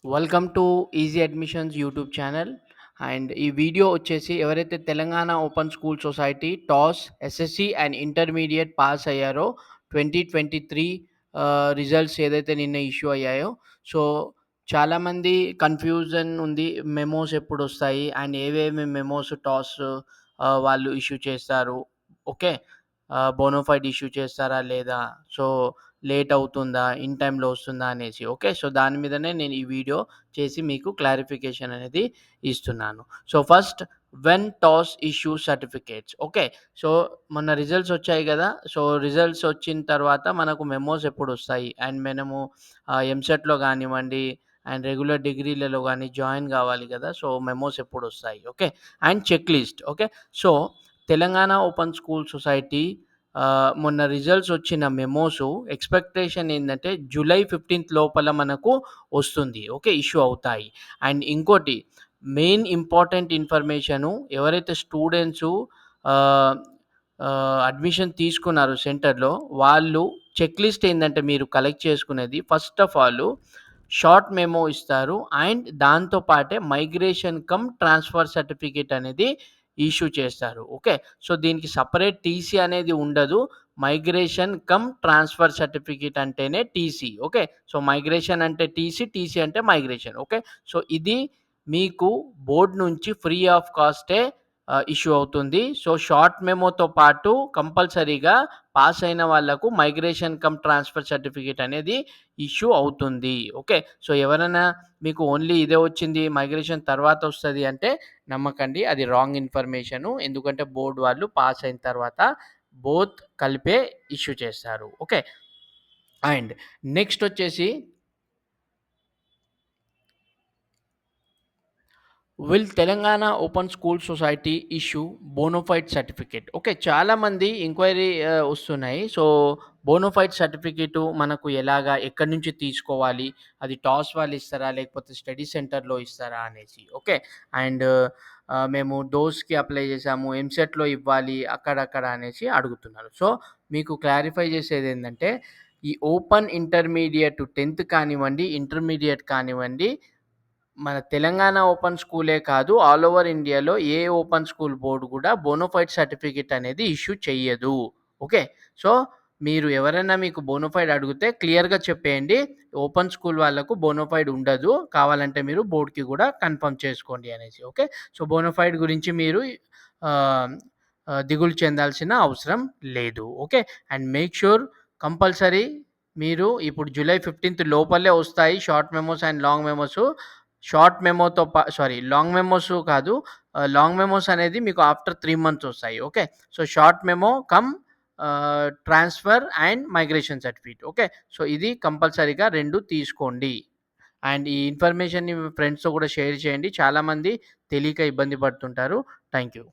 Welcome to easy admissions YouTube channel. And ఈ video వచ్చేసి ఎవరైతే Telangana open school society toss SSC and intermediate pass అయ్యారో 2023 results ఏదైతే నిన్న ఇష్యూ అయ్యాయో, సో చాలామంది కన్ఫ్యూజన్ ఉంది. మెమోస్ ఎప్పుడు వస్తాయి అండ్ ఏవేమి మెమోస్ టాస్ వాళ్ళు ఇష్యూ చేస్తారు, ఓకే, బోనోఫైడ్ ఇష్యూ చేస్తారా లేదా, సో లేట్ అవుతుందా, ఇన్ టైమ్‌లో వస్తుందా అనేసి. ఓకే. సో, దాని మీదనే నేను ఈ వీడియో చేసి మీకు క్లారిఫికేషన్ అనేది ఇస్తున్నాను. So, first when toss issue certificates. Okay. So, మొన్న రిజల్ట్స్ వచ్చాయి గదా! సో, రిజల్ట్స్ వచ్చిన తర్వాత మనకు మెమోస్ ఎప్పుడొస్తాయి అండ్ మనము ఎంసెట్‌లో గానివ్వండి అండ్ రెగ్యులర్ డిగ్రీలలో గాని జాయిన్ గావాలి గదా! సో, మెమోస్ ఎప్పుడొస్తాయి. Okay. And check list. Okay. So, Telangana open school society మొన్న రిజల్ట్స్ వచ్చిన మెమోసు ఎక్స్‌పెక్టేషన్ ఏందంటే జూలై 15థ్ లోపల మనకు వస్తుంది. ఓకే. ఇష్యూ అవుతాయి. అండ్ ఇంకోటి మెయిన్ ఇంపార్టెంట్ ఇన్ఫర్మేషను ఎవరైతే స్టూడెంట్సు ఆహ్, అడ్మిషన్ తీసుకున్నారో సెంటర్‌లో వాళ్ళు చెక్ లిస్ట్ ఏందంటే మీరు కలెక్ట్ చేసుకునేది first of all short memo ఇస్తారు. అండ్ దాంతో పాటే మైగ్రేషన్ కమ్ ట్రాన్స్‌ఫర్ సర్టిఫికేట్ అనేది ఇష్యూ చేస్తారు. ఓకే. సో, దీనికి సెపరేట్ టీసీ అనేది ఉండదు. మైగ్రేషన్ కమ్ ట్రాన్స్‌ఫర్ సర్టిఫికేట్ అంటేనే టీసీ. ఓకే. సో, మైగ్రేషన్ అంటే టీసీ, టీసీ అంటే మైగ్రేషన్. ఓకే. సో, ఇది మీకు బోర్డ్ నుంచి ఫ్రీ ఆఫ్ కాస్టే ఇష్యూ అవుతుంది. సో, షార్ట్ మెమోతో పాటు కంపల్సరీగా పాస్ అయిన వాళ్ళకు మైగ్రేషన్ కమ్ ట్రాన్స్‌ఫర్ సర్టిఫికేట్ అనేది ఇష్యూ అవుతుంది. ఓకే. సో, ఎవరైనా మీకు ఓన్లీ ఇదే వచ్చింది, మైగ్రేషన్ తర్వాత వస్తది అంటే నమ్మకండి. అది రాంగ్ ఇన్ఫర్మేషను. ఎందుకంటే బోర్డ్ వాళ్ళు పాస్ అయిన తర్వాత బోత్ కలిపే ఇష్యూ చేస్తారు. ఓకే. అండ్ నెక్స్ట్ వచ్చేసి will Telangana open school society issue bona fide certificate. Okay. చాలామంది ఎంక్వైరీ వస్తున్నాయి. సో, బోనోఫైడ్ సర్టిఫికేటు మనకు ఎలాగా, ఎక్కడి నుంచి తీసుకోవాలి? అది టాస్ వాళ్ళు ఇస్తారా? లేకపోతే స్టడీ సెంటర్‌లో ఇస్తారా అనేసి. ఓకే. అండ్ మేము డోస్‌కి అప్లై చేసాము. ఎంసెట్‌లో ఇవ్వాలి అక్కడక్కడ అనేసి అడుగుతున్నారు. సో, మీకు క్లారిఫై చేసేదేంటంటే ఈ ఓపెన్ ఇంటర్మీడియేట్ 10థ్ కానివ్వండి, ఇంటర్మీడియేట్ కానివ్వండి, మన తెలంగాణ ఓపెన్ స్కూలే కాదు, ఆల్ ఓవర్ ఇండియాలో ఏ ఓపెన్ స్కూల్ బోర్డ్ గూడా బోనోఫైడ్ సర్టిఫికేట్ అనేది ఇష్యూ చెయ్యదు. ఓకే. సో, మీరు ఎవరైనా మీకు బోనోఫైడ్ అడిగితే క్లియర్‌గా చెప్పేయండి. ఓపెన్ స్కూల్ వాళ్ళకు బోనోఫైడ్ ఉండదు. కావాలంటే మీరు బోర్డ్‌కి గూడా కన్ఫర్మ్ చేసుకోండి అనేసి. ఓకే. సో, బోనోఫైడ్ గురించి మీరు ఆహ్, దిగులు చెందాల్సిన అవసరం లేదు. Okay. And make sure compulsory మీరు ఇప్పుడు జూలై 15థ్ లోపలే వస్తాయి short memos and long memos. Short మెమోతో లాంగ్ మెమోస్ కాదు. లాంగ్ మెమోస్ అనేది మీకు ఆఫ్టర్ 3 మంత్స్ ఒస్తాయి. Okay. So, short memo cum transfer and migration certificate. Okay. So, ఇది కంపల్సరీగా 2 తీసుకోండి. అండ్ ఈ ఇన్ఫర్మేషన్‌ని మీ ఫ్రెండ్స్‌తో కూడా షేర్ చేయండి. చాలామంది తెలియక ఇబ్బంది పడుతుంటారు. Thank you.